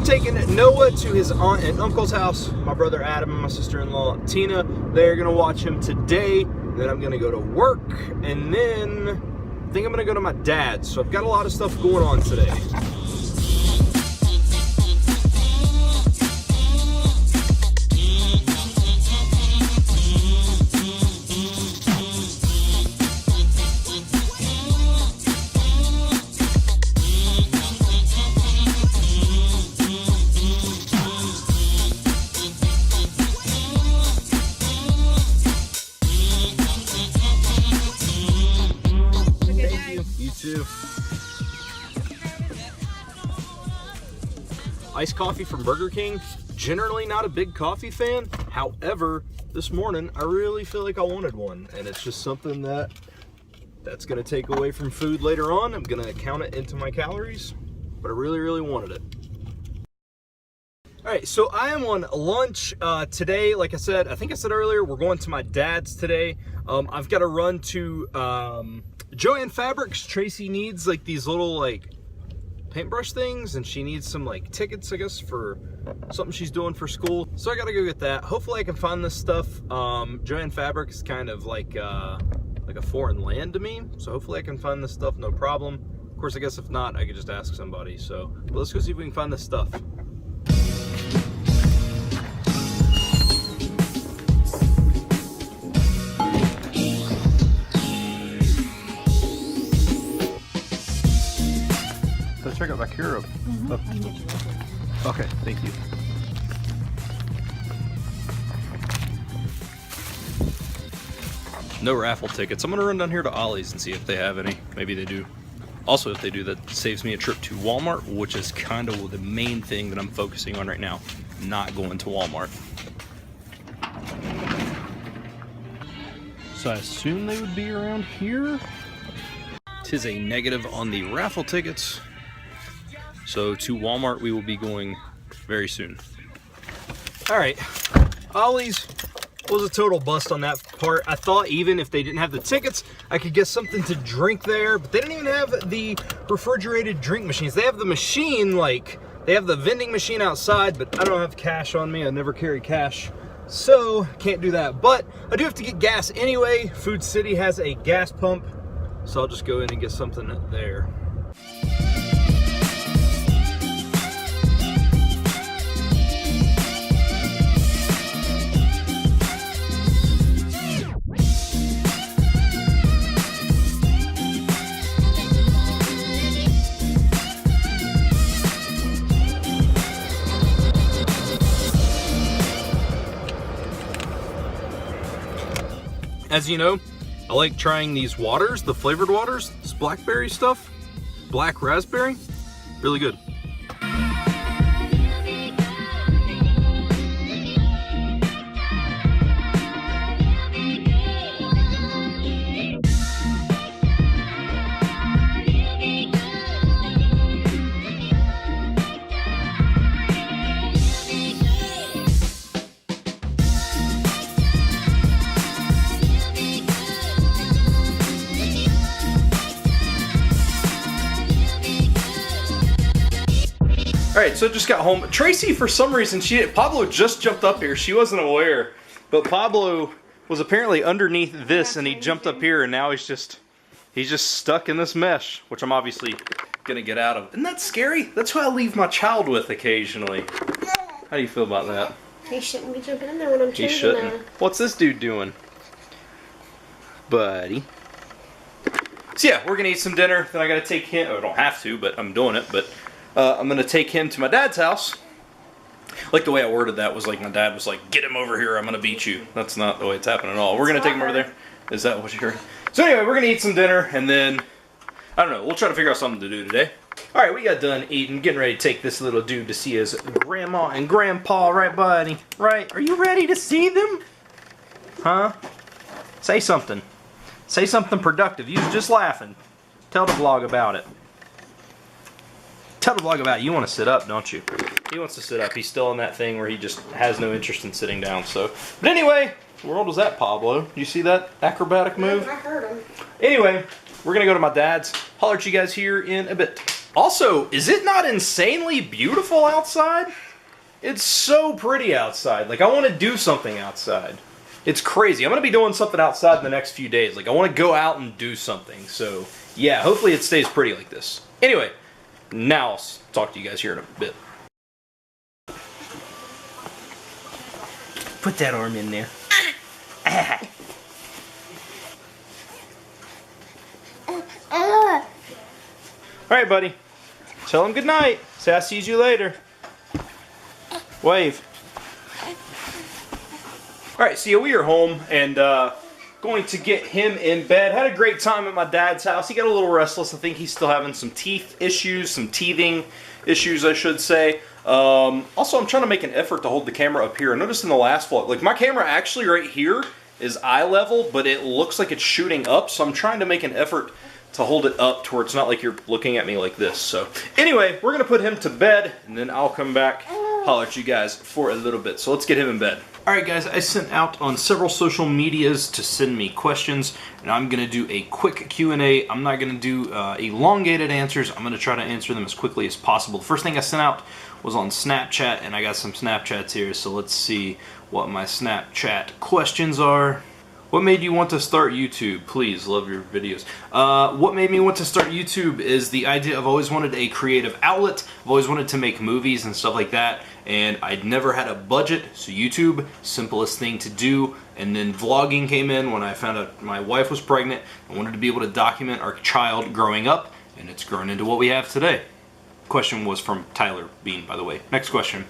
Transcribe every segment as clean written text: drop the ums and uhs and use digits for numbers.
Taking Noah to his aunt and uncle's house. My brother Adam and my sister-in-law Tina, they're gonna watch him today. Then I'm gonna go to work, and then I think I'm gonna go to my dad's. So I've got a lot of stuff going on today. Iced coffee from Burger King. Generally not a big coffee fan. However, this morning I really feel like I wanted one, and it's just something that's gonna take away from food later on. I'm gonna count it into my calories, but I really wanted it. All right, so I am on lunch today. Like I said, I think I said earlier, we're going to my dad's today. I've got to run to Joann Fabrics. Tracy needs like these little like paintbrush things, and she needs some like tickets, I guess, for something she's doing for school. So I gotta go get that. Hopefully I can find this stuff. Joann Fabric is kind of like a foreign land to me, so hopefully I can find this stuff, no problem. Of course, I guess if not, I could just ask somebody. So but let's go see if we can find this stuff. Check out back here. Okay, thank you. No raffle tickets. I'm gonna run down here to Ollie's and see if they have any. Maybe they do. Also, if they do, that saves me a trip to Walmart, which is kind of the main thing that I'm focusing on right now. Not going to Walmart. So I assume they would be around here. 'Tis a negative on the raffle tickets. So to Walmart we will be going very soon. All right, Ollie's was a total bust on that part. I thought even if they didn't have the tickets, I could get something to drink there, but they didn't even have the refrigerated drink machines. They have the machine, like, they have the vending machine outside, but I don't have cash on me. I never carry cash, so can't do that. But I do have to get gas anyway. Food City has a gas pump, so I'll just go in and get something there. As you know, I like trying these waters, the flavored waters, this blackberry stuff, black raspberry, really good. Alright, so I just got home. Tracy, for some reason, Pablo just jumped up here. She wasn't aware, but Pablo was apparently underneath this, and he jumped up here, and now he's just stuck in this mesh, which I'm obviously gonna get out of. Isn't that scary? That's who I leave my child with occasionally. How do you feel about that? He shouldn't be jumping in there when I'm changing. He shouldn't. What's this dude doing? Buddy. So yeah, we're gonna eat some dinner. Then I gotta take him. Oh, I don't have to, but I'm doing it. But I'm gonna take him to my dad's house. Like the way I worded that was like my dad was like, "Get him over here. I'm gonna beat you." That's not the way it's happening at all. We're gonna take him over there. Is that what you heard? So anyway, we're gonna eat some dinner and then I don't know. We'll try to figure out something to do today. All right, we got done eating, getting ready to take this little dude to see his grandma and grandpa, right, buddy? Right? Are you ready to see them? Huh? Say something. Say something productive. You was just laughing. Tell the vlog about it. Tell the vlog about it. You want to sit up, don't you? He wants to sit up. He's still in that thing where he just has no interest in sitting down. So, but anyway, what world was that, Pablo? You see that acrobatic move? I heard him. Anyway, we're gonna go to my dad's. Holler at you guys here in a bit. Also, is it not insanely beautiful outside? It's so pretty outside. Like, I want to do something outside. It's crazy. I'm going to be doing something outside in the next few days. Like, I want to go out and do something. So, yeah, hopefully it stays pretty like this. Anyway, now I'll talk to you guys here in a bit. Put that arm in there. Alright, buddy. Tell him goodnight. Say I sees you later. Wave. Alright, so yeah, we are home and going to get him in bed. Had a great time at my dad's house. He got a little restless. I think he's still having some teeth issues, some teething issues, I should say. Also, I'm trying to make an effort to hold the camera up here. I noticed in the last vlog, like my camera actually right here is eye level, but it looks like it's shooting up, so I'm trying to make an effort to hold it up to where it's not like you're looking at me like this. So anyway, we're gonna put him to bed and then I'll come back, holler at you guys for a little bit. So let's get him in bed. Alright guys, I sent out on several social medias to send me questions and I'm gonna do a quick Q&A. I'm not gonna do elongated answers. I'm gonna try to answer them as quickly as possible. The first thing I sent out was on Snapchat and I got some Snapchats here, so let's see what my Snapchat questions are. What made you want to start YouTube? Please, love your videos. What made me want to start YouTube is the idea. I've always wanted a creative outlet. I've always wanted to make movies and stuff like that, and I'd never had a budget, so YouTube, simplest thing to do. And then vlogging came in when I found out my wife was pregnant. I wanted to be able to document our child growing up, and it's grown into what we have today. Question was from Tyler Bean, by the way. Next question.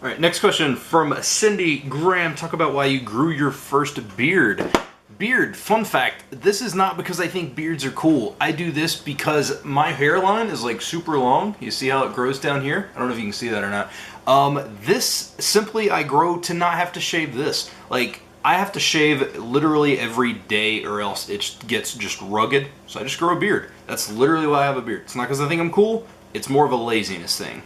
Alright, next question from Cindy Graham. Talk about why you grew your first beard. Beard, fun fact, this is not because I think beards are cool. I do this because my hairline is like super long. You see how it grows down here? I don't know if you can see that or not. This, simply I grow to not have to shave this. Like, I have to shave literally every day or else it gets just rugged. So I just grow a beard. That's literally why I have a beard. It's not because I think I'm cool. It's more of a laziness thing.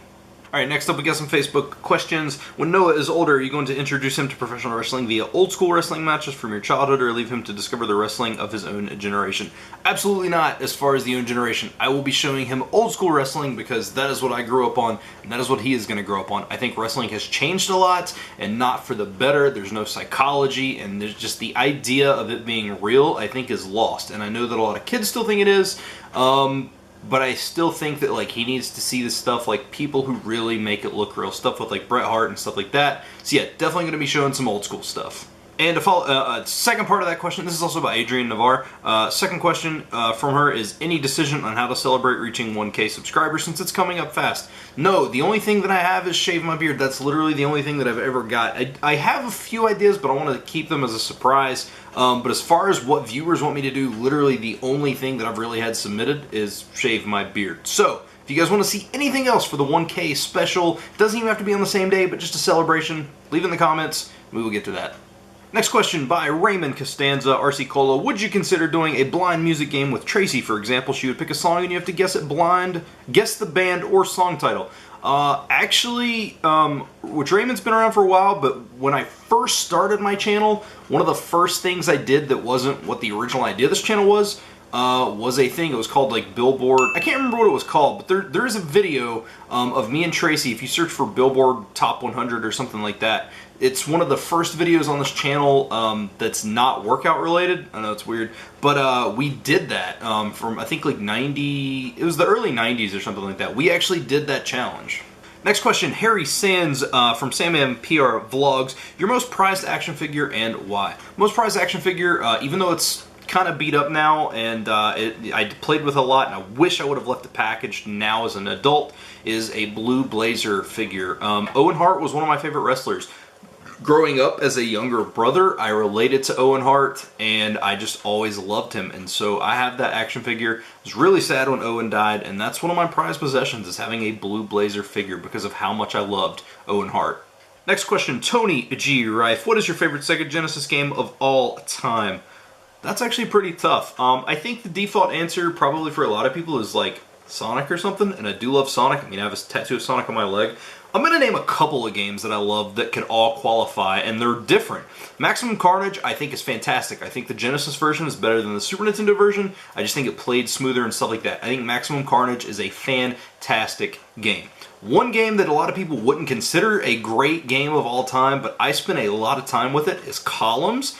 Alright, next up we got some Facebook questions. When Noah is older, are you going to introduce him to professional wrestling via old school wrestling matches from your childhood or leave him to discover the wrestling of his own generation? Absolutely not as far as the own generation. I will be showing him old school wrestling because that is what I grew up on and that is what he is going to grow up on. I think wrestling has changed a lot and not for the better. There's no psychology and there's just the idea of it being real I think is lost. And I know that a lot of kids still think it is. But I still think that like he needs to see this stuff, like people who really make it look real, stuff with like Bret Hart and stuff like that. So yeah, definitely going to be showing some old school stuff. And to follow, second part of that question, this is also by Adrienne Navarre. Second question from her is, any decision on how to celebrate reaching 1K subscribers since it's coming up fast? No, the only thing that I have is shave my beard. That's literally the only thing that I've ever got. I have a few ideas, but I want to keep them as a surprise. But as far as what viewers want me to do, literally the only thing that I've really had submitted is shave my beard. So, if you guys want to see anything else for the 1K special, it doesn't even have to be on the same day, but just a celebration, leave it in the comments, we will get to that. Next question by Raymond Costanza, RC Cola. Would you consider doing a blind music game with Tracy, for example? She would pick a song and you have to guess it blind, guess the band or song title. Actually, which Raymond's been around for a while, but when I first started my channel, one of the first things I did that wasn't what the original idea of this channel was a thing. It was called like Billboard. I can't remember what it was called, but there is a video of me and Tracy. If you search for Billboard Top 100 or something like that, it's one of the first videos on this channel that's not workout related. I know it's weird, but we did that from I think like it was the early 90s or something like that. We actually did that challenge. Next question, Harry Sands from Sandman PR Vlogs. Your most prized action figure and why? Most prized action figure, even though it's kind of beat up now and I played with a lot and I wish I would have left it packaged now as an adult, is a Blue Blazer figure. Owen Hart was one of my favorite wrestlers. Growing up as a younger brother, I related to Owen Hart, and I just always loved him, and so I have that action figure. I was really sad when Owen died, and that's one of my prized possessions, is having a Blue Blazer figure because of how much I loved Owen Hart. Next question, Tony G. Rife. What is your favorite Sega Genesis game of all time? That's actually pretty tough. I think the default answer probably for a lot of people is like Sonic or something, and I do love Sonic. I mean, I have a tattoo of Sonic on my leg. I'm going to name a couple of games that I love that can all qualify, and they're different. Maximum Carnage, I think, is fantastic. I think the Genesis version is better than the Super Nintendo version. I just think it played smoother and stuff like that. I think Maximum Carnage is a fantastic game. One game that a lot of people wouldn't consider a great game of all time, but I spent a lot of time with it, is Columns.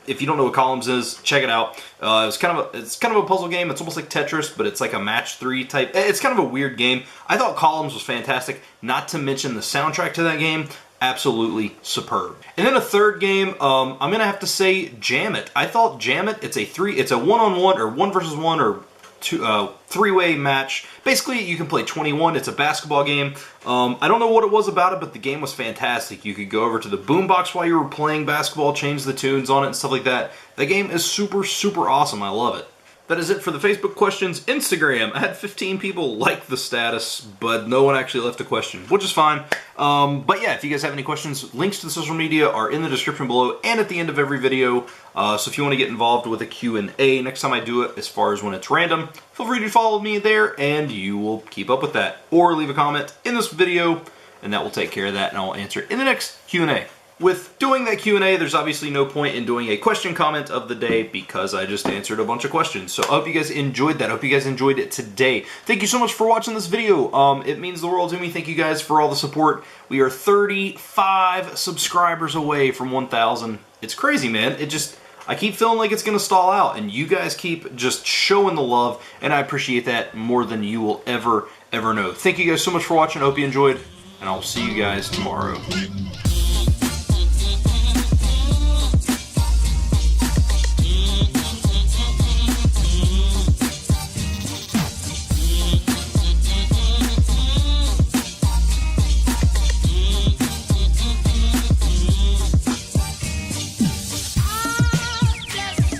If you don't know what Columns is, check it out. It's kind of a puzzle game. It's almost like Tetris, but it's like a match 3 type. It's kind of a weird game. I thought Columns was fantastic. Not to mention the soundtrack to that game, absolutely superb. And then a third game, I'm gonna have to say Jam It. I thought Jam It. It's a one-on-one or 1 versus 1 or three-way match. Basically, you can play 21. It's a basketball game. I don't know what it was about it, but the game was fantastic. You could go over to the boombox while you were playing basketball, change the tunes on it and stuff like that. The game is super, super awesome. I love it. That is it for the Facebook questions. Instagram, I had 15 people like the status, but no one actually left a question, which is fine. But yeah, if you guys have any questions, links to the social media are in the description below and at the end of every video. So if you want to get involved with a Q&A next time I do it, as far as when it's random, feel free to follow me there and you will keep up with that. Or leave a comment in this video and that will take care of that and I'll answer it in the next Q&A. With doing that Q&A, there's obviously no point in doing a question comment of the day because I just answered a bunch of questions. So I hope you guys enjoyed that. I hope you guys enjoyed it today. Thank you so much for watching this video. It means the world to me. Thank you guys for all the support. We are 35 subscribers away from 1,000. It's crazy, man. I keep feeling like it's going to stall out, and you guys keep just showing the love, and I appreciate that more than you will ever know. Thank you guys so much for watching. I hope you enjoyed, and I'll see you guys tomorrow.